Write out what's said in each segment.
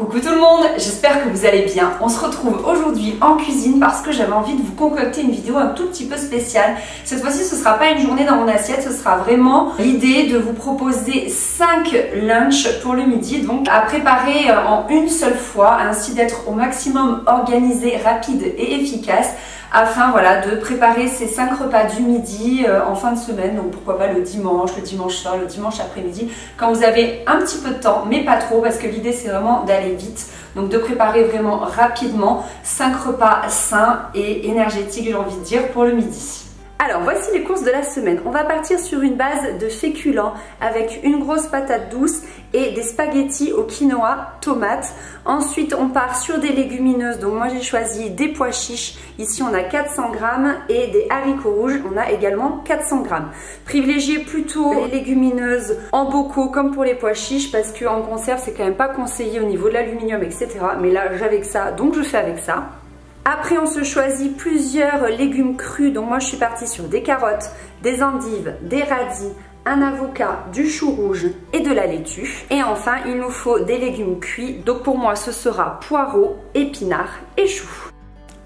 Coucou tout le monde, j'espère que vous allez bien. On se retrouve aujourd'hui en cuisine parce que j'avais envie de vous concocter une vidéo un tout petit peu spéciale. Cette fois-ci, ce ne sera pas une journée dans mon assiette, ce sera vraiment l'idée de vous proposer 5 lunchs pour le midi, donc à préparer en une seule fois, ainsi d'être au maximum organisé, rapide et efficace, afin voilà, de préparer ces 5 repas du midi en fin de semaine, donc pourquoi pas le dimanche soir, le dimanche après-midi, quand vous avez un petit peu de temps, mais pas trop, parce que l'idée c'est vraiment d'aller vite, donc de préparer vraiment rapidement 5 repas sains et énergétiques, j'ai envie de dire, pour le midi. Alors voici les courses de la semaine. On va partir sur une base de féculents avec une grosse patate douce et des spaghettis au quinoa, tomates. Ensuite on part sur des légumineuses, donc moi j'ai choisi des pois chiches. Ici on a 400 g et des haricots rouges, on a également 400 g. Privilégiez plutôt les légumineuses en bocaux comme pour les pois chiches parce qu'en conserve c'est quand même pas conseillé au niveau de l'aluminium, etc. Mais là j'avais que ça, donc je fais avec ça. Après on se choisit plusieurs légumes crus, donc moi je suis partie sur des carottes, des endives, des radis, un avocat, du chou rouge et de la laitue. Et enfin il nous faut des légumes cuits, donc pour moi ce sera poireaux, épinards et choux.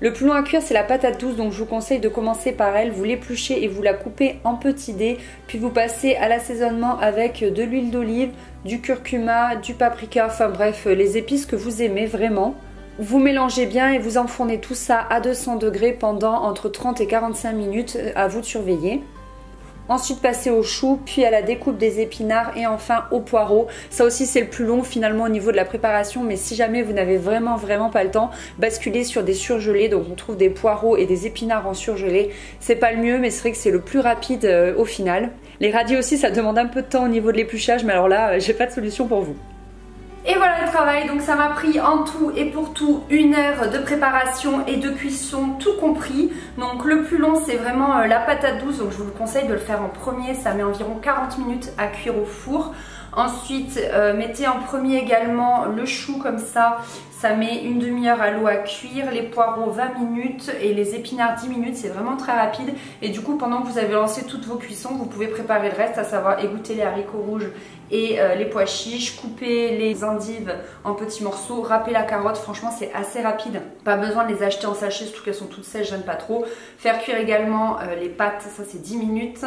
Le plus long à cuire c'est la patate douce, donc je vous conseille de commencer par elle, vous l'épluchez et vous la coupez en petits dés, puis vous passez à l'assaisonnement avec de l'huile d'olive, du curcuma, du paprika, enfin bref les épices que vous aimez vraiment. Vous mélangez bien et vous enfournez tout ça à 200 degrés pendant entre 30 et 45 minutes, à vous de surveiller. Ensuite passez au chou, puis à la découpe des épinards et enfin au poireau. Ça aussi c'est le plus long finalement au niveau de la préparation, mais si jamais vous n'avez vraiment pas le temps, basculez sur des surgelés. Donc on trouve des poireaux et des épinards en surgelé. C'est pas le mieux, mais c'est vrai que c'est le plus rapide au final. Les radis aussi ça demande un peu de temps au niveau de l'épluchage, mais alors là j'ai pas de solution pour vous. Et voilà le travail, donc ça m'a pris en tout et pour tout 1 heure de préparation et de cuisson tout compris. Donc le plus long c'est vraiment la patate douce, donc je vous le conseille de le faire en premier, ça met environ 40 minutes à cuire au four. Ensuite mettez en premier également le chou comme ça met une demi-heure à l'eau à cuire, les poireaux 20 minutes et les épinards 10 minutes, c'est vraiment très rapide. Et du coup pendant que vous avez lancé toutes vos cuissons, vous pouvez préparer le reste, à savoir égoutter les haricots rouges et les pois chiches, couper les endives en petits morceaux, râper la carotte, franchement c'est assez rapide. Pas besoin de les acheter en sachet, surtout qu'elles sont toutes sèches, j'aime pas trop. Faire cuire également les pâtes, ça c'est 10 minutes.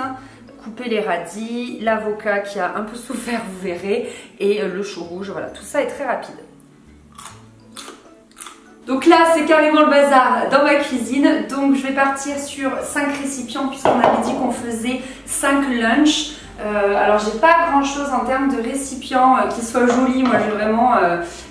Couper les radis, l'avocat qui a un peu souffert, vous verrez, et le chou rouge, voilà, tout ça est très rapide. Donc là, c'est carrément le bazar dans ma cuisine. Donc je vais partir sur 5 récipients puisqu'on avait dit qu'on faisait 5 lunchs. Alors j'ai pas grand chose en termes de récipients qui soient jolis. Moi j'ai vraiment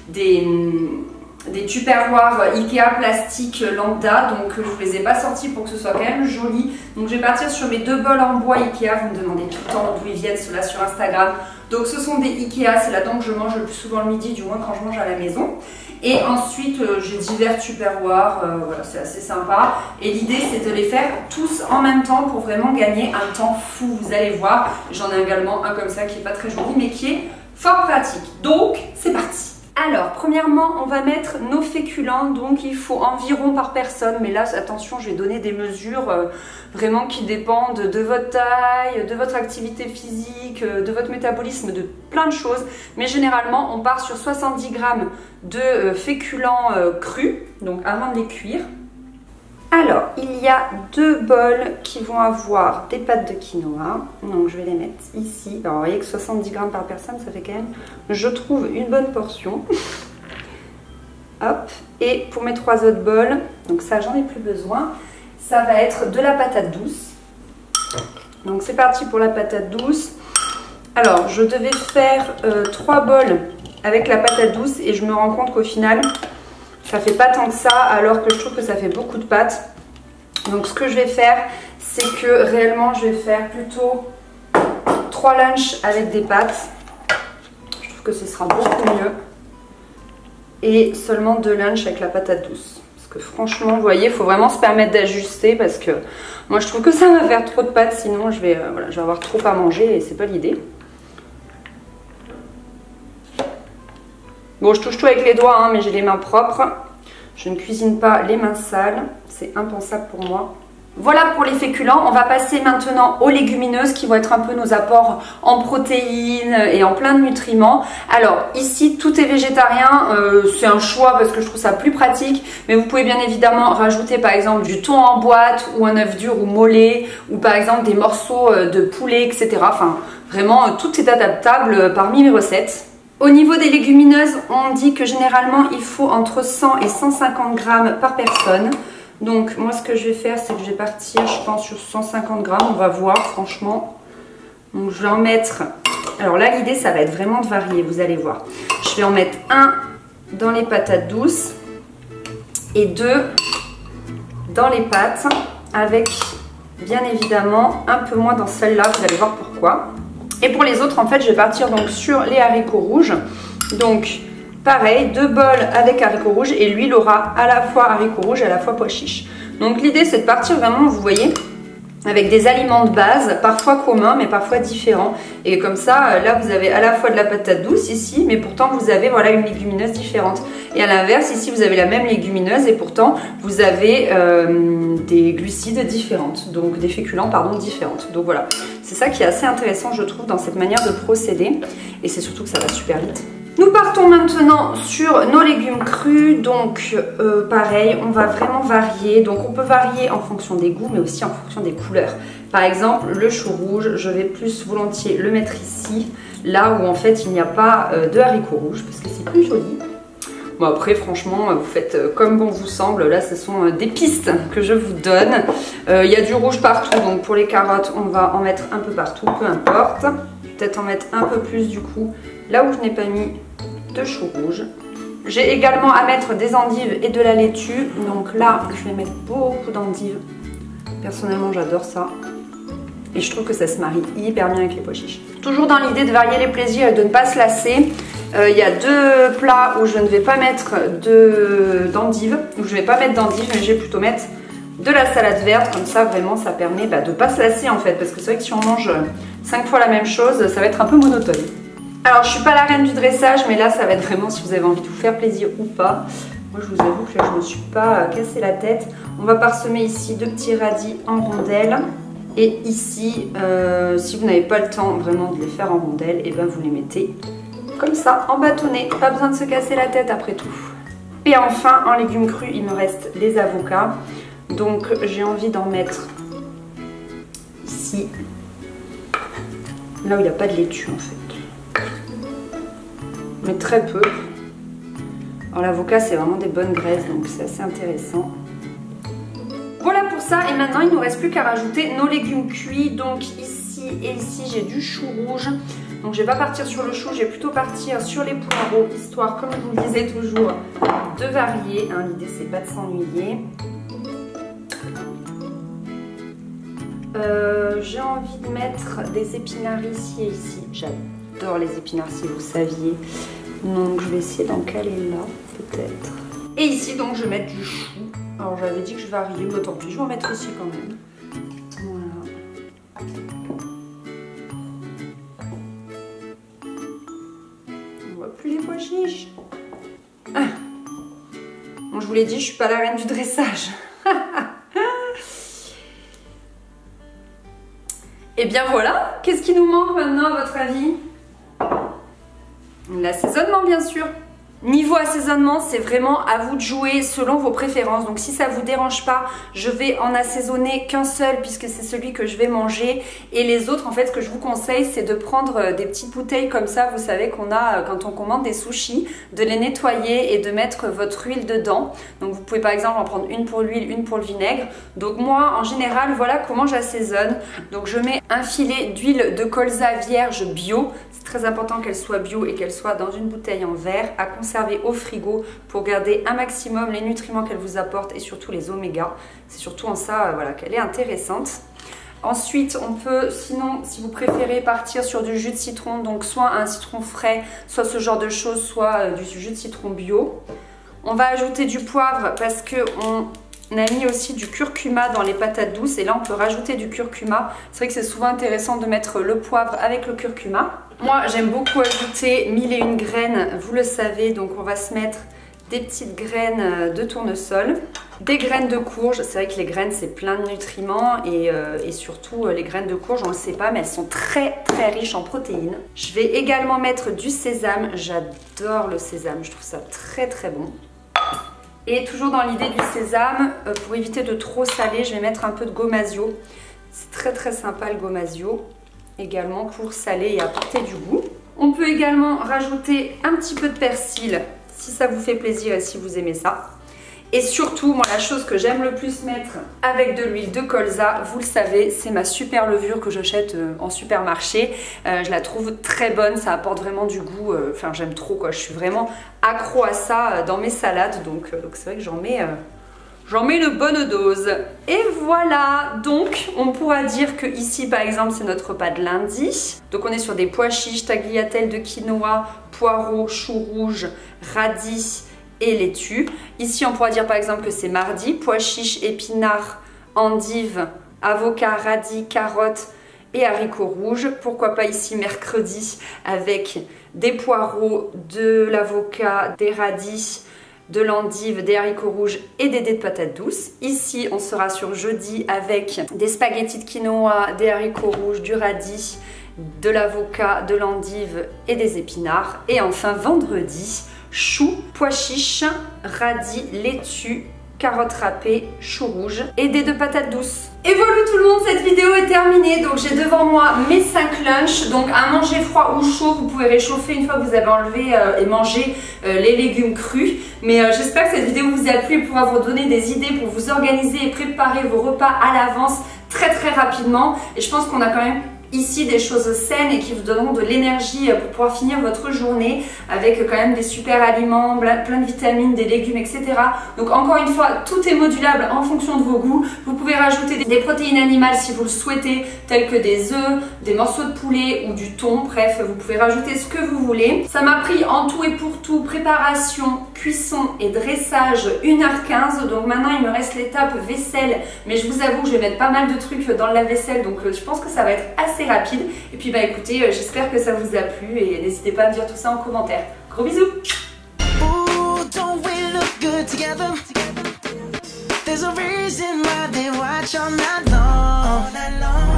des tupperwares Ikea plastique lambda, donc je ne les ai pas sortis pour que ce soit quand même joli. Donc je vais partir sur mes 2 bols en bois Ikea. Vous me demandez tout le temps d'où ils viennent, ceux-là sur Instagram. Donc ce sont des Ikea, c'est là-dedans que je mange le plus souvent le midi, du moins quand je mange à la maison. Et ensuite j'ai divers tupperwares, voilà, c'est assez sympa. Et l'idée c'est de les faire tous en même temps pour vraiment gagner un temps fou, vous allez voir. J'en ai également un comme ça qui n'est pas très joli mais qui est fort pratique. Donc c'est parti. Alors, premièrement, on va mettre nos féculents, donc il faut environ par personne, mais là, attention, je vais donner des mesures vraiment qui dépendent de votre taille, de votre activité physique, de votre métabolisme, de plein de choses. Mais généralement, on part sur 70 g de féculents crus, donc avant de les cuire. Alors, il y a 2 bols qui vont avoir des pâtes de quinoa, donc je vais les mettre ici. Alors, vous voyez que 70 g par personne, ça fait quand même, je trouve, une bonne portion. Hop, et pour mes 3 autres bols, donc ça, j'en ai plus besoin, ça va être de la patate douce. Donc, c'est parti pour la patate douce. Alors, je devais faire 3 bols avec la patate douce et je me rends compte qu'au final, ça fait pas tant que ça, alors que je trouve que ça fait beaucoup de pâtes. Donc ce que je vais faire, c'est que réellement je vais faire plutôt 3 lunchs avec des pâtes. Je trouve que ce sera beaucoup mieux. Et seulement 2 lunchs avec la patate douce. Parce que franchement, vous voyez, il faut vraiment se permettre d'ajuster parce que moi je trouve que ça va faire trop de pâtes, sinon je vais avoir trop à manger et c'est pas l'idée. Bon, je touche tout avec les doigts, hein, mais j'ai les mains propres. Je ne cuisine pas les mains sales. C'est impensable pour moi. Voilà pour les féculents. On va passer maintenant aux légumineuses qui vont être un peu nos apports en protéines et en plein de nutriments. Alors ici tout est végétarien, c'est un choix parce que je trouve ça plus pratique, mais vous pouvez bien évidemment rajouter par exemple du thon en boîte ou un œuf dur ou mollet ou par exemple des morceaux de poulet, etc. Enfin vraiment tout est adaptable parmi mes recettes. Au niveau des légumineuses, on dit que généralement il faut entre 100 et 150 grammes par personne. Donc moi ce que je vais faire, c'est que je vais partir je pense sur 150 grammes, on va voir franchement. Donc je vais en mettre, alors là l'idée ça va être vraiment de varier, vous allez voir. Je vais en mettre un dans les patates douces et 2 dans les pâtes, avec bien évidemment un peu moins dans celle-là, vous allez voir pourquoi. Et pour les autres en fait je vais partir donc sur les haricots rouges. Donc pareil, 2 bols avec haricots rouges et l'huile aura à la fois haricots rouges et à la fois pois chiches. Donc l'idée c'est de partir vraiment, vous voyez, avec des aliments de base, parfois communs mais parfois différents. Et comme ça, là vous avez à la fois de la patate douce ici, mais pourtant vous avez voilà une légumineuse différente. Et à l'inverse, ici vous avez la même légumineuse et pourtant vous avez des glucides différentes, donc des féculents pardon différentes. Donc voilà, c'est ça qui est assez intéressant je trouve dans cette manière de procéder. Et c'est surtout que ça va super vite. Nous partons maintenant sur nos légumes crus, donc pareil, on va vraiment varier. Donc on peut varier en fonction des goûts mais aussi en fonction des couleurs. Par exemple, le chou rouge, je vais plus volontiers le mettre ici, là où en fait il n'y a pas de haricots rouges parce que c'est plus joli. Bon après franchement vous faites comme bon vous semble, là ce sont des pistes que je vous donne. Il y a du rouge partout, donc pour les carottes on va en mettre un peu partout, peu importe. Peut-être en mettre un peu plus du coup là où je n'ai pas mis de chou rouge. J'ai également à mettre des endives et de la laitue, donc là je vais mettre beaucoup d'endives. Personnellement j'adore ça et je trouve que ça se marie hyper bien avec les pois chiches. Toujours dans l'idée de varier les plaisirs et de ne pas se lasser, il y a 2 plats où je ne vais pas mettre d'endives, où je ne vais pas mettre d'endives mais je vais plutôt mettre de la salade verte, comme ça vraiment ça permet de ne pas se lasser en fait, parce que c'est vrai que si on mange 5 fois la même chose, ça va être un peu monotone. Alors je suis pas la reine du dressage, mais là ça va être vraiment si vous avez envie de vous faire plaisir ou pas. Moi je vous avoue que là je me suis pas cassé la tête. On va parsemer ici 2 petits radis en rondelles. Et ici, si vous n'avez pas le temps vraiment de les faire en rondelles, et ben vous les mettez comme ça en bâtonnet. Pas besoin de se casser la tête après tout. Et enfin en légumes crus il me reste les avocats. Donc j'ai envie d'en mettre ici, là où il n'y a pas de laitue en fait. Mais très peu. Alors l'avocat c'est vraiment des bonnes graisses donc c'est assez intéressant. Voilà pour ça et maintenant il ne nous reste plus qu'à rajouter nos légumes cuits. Donc ici et ici j'ai du chou rouge. Donc je ne vais pas partir sur le chou, je vais plutôt partir sur les poireaux, histoire comme je vous le disais toujours de varier. Hein, l'idée c'est pas de s'ennuyer. J'ai envie de mettre des épinards ici et ici. J'adore les épinards si vous saviez. Donc je vais essayer d'en caler là peut-être. Et ici donc je vais mettre du chou. Alors j'avais dit que je variais, mais tant pis, je vais en mettre ici quand même. Voilà. On voit plus les pois chiches. Ah. Bon, je vous l'ai dit, je suis pas la reine du dressage. Et bien voilà, qu'est-ce qui nous manque maintenant à votre avis? L'assaisonnement bien sûr. Niveau assaisonnement, c'est vraiment à vous de jouer selon vos préférences. Donc si ça ne vous dérange pas, je vais en assaisonner qu'un seul puisque c'est celui que je vais manger. Et les autres, en fait, ce que je vous conseille, c'est de prendre des petites bouteilles comme ça, vous savez qu'on a quand on commande des sushis, de les nettoyer et de mettre votre huile dedans. Donc vous pouvez par exemple en prendre une pour l'huile, une pour le vinaigre. Donc moi, en général, voilà comment j'assaisonne. Donc je mets un filet d'huile de colza vierge bio. C'est très important qu'elle soit bio et qu'elle soit dans une bouteille en verre à conserver au frigo pour garder un maximum les nutriments qu'elle vous apporte et surtout les oméga. C'est surtout en ça voilà, qu'elle est intéressante. Ensuite, on peut, sinon, si vous préférez partir sur du jus de citron, donc soit un citron frais, soit ce genre de choses, soit du jus de citron bio. On va ajouter du poivre parce qu'on a mis aussi du curcuma dans les patates douces et là on peut rajouter du curcuma. C'est vrai que c'est souvent intéressant de mettre le poivre avec le curcuma. Moi j'aime beaucoup ajouter 1001 graines, vous le savez, donc on va se mettre des petites graines de tournesol, des graines de courge. C'est vrai que les graines c'est plein de nutriments et surtout les graines de courge, on ne le sait pas mais elles sont très riches en protéines. Je vais également mettre du sésame, j'adore le sésame, je trouve ça très bon. Et toujours dans l'idée du sésame, pour éviter de trop saler, je vais mettre un peu de gomasio. C'est très sympa le gomasio, également pour saler et apporter du goût. On peut également rajouter un petit peu de persil si ça vous fait plaisir et si vous aimez ça. Et surtout, moi la chose que j'aime le plus mettre avec de l'huile de colza, vous le savez, c'est ma super levure que j'achète en supermarché. Je la trouve très bonne, ça apporte vraiment du goût. Enfin, j'aime trop quoi, je suis vraiment accro à ça dans mes salades. Donc c'est vrai que j'en mets une bonne dose. Et voilà, donc on pourra dire que ici par exemple c'est notre repas de lundi. Donc on est sur des pois chiches, tagliatelles de quinoa, poireaux, choux rouges, radis et laitue. Ici on pourra dire par exemple que c'est mardi, pois chiches, épinards, endives, avocats, radis, carottes et haricots rouges. Pourquoi pas ici mercredi avec des poireaux, de l'avocat, des radis, de l'endive, des haricots rouges et des dés de patates douces. Ici on sera sur jeudi avec des spaghettis de quinoa, des haricots rouges, du radis, de l'avocat, de l'endive et des épinards. Et enfin vendredi, choux, pois chiches, radis, laitue, carottes râpées, choux rouges et des 2 patates douces. Et voilà tout le monde, cette vidéo est terminée. Donc j'ai devant moi mes 5 lunchs. Donc à manger froid ou chaud, vous pouvez réchauffer une fois que vous avez enlevé et mangé les légumes crus. Mais j'espère que cette vidéo vous a plu et pourra vous donner des idées pour vous organiser et préparer vos repas à l'avance très rapidement. Et je pense qu'on a quand même ici des choses saines et qui vous donneront de l'énergie pour pouvoir finir votre journée avec quand même des super aliments, plein de vitamines, des légumes, etc. Donc encore une fois, tout est modulable en fonction de vos goûts. Vous pouvez rajouter des protéines animales si vous le souhaitez, telles que des œufs, des morceaux de poulet ou du thon. Bref, vous pouvez rajouter ce que vous voulez. Ça m'a pris en tout et pour tout préparation, cuisson et dressage 1h15. Donc maintenant il me reste l'étape vaisselle, mais je vous avoue que je vais mettre pas mal de trucs dans le lave-vaisselle, donc je pense que ça va être assez rapide. Et puis bah écoutez, j'espère que ça vous a plu et n'hésitez pas à me dire tout ça en commentaire. Gros bisous. Ooh, don't we look good together? There's a reason why they watch all night long.